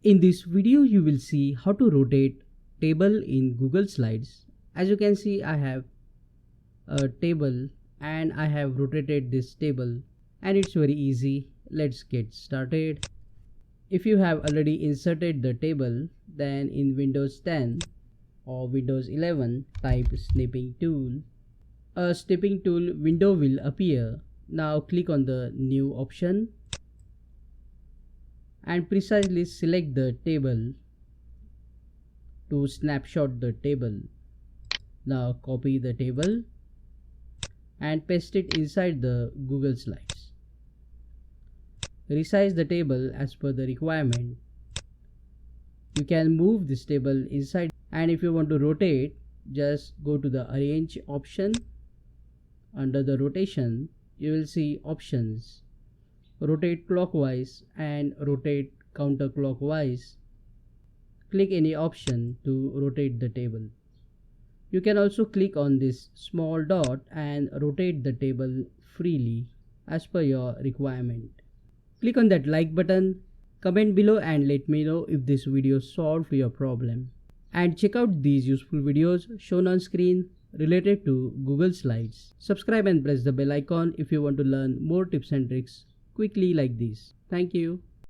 In this video, you will see how to rotate table in Google Slides. As you can see, I have a table and I have rotated this table, and it's very easy. Let's get started. If you have already inserted the table, then in Windows 10 or Windows 11, type Snipping Tool. A Snipping Tool window will appear. Now click on the New option and precisely select the table to snapshot the table. Now copy the table and paste it inside the Google Slides. Resize the table as per the requirement. You can move this table inside, and if you want to rotate, just go to the Arrange option. Under the rotation, you will see options: rotate clockwise and rotate counterclockwise. Click any option to rotate the table. You can also click on this small dot and rotate the table freely as per your requirement. Click on that like button, comment below and let me know if this video solved your problem. And check out these useful videos shown on screen related to Google Slides. Subscribe and press the bell icon if you want to learn more tips and tricks quickly like this. Thank you.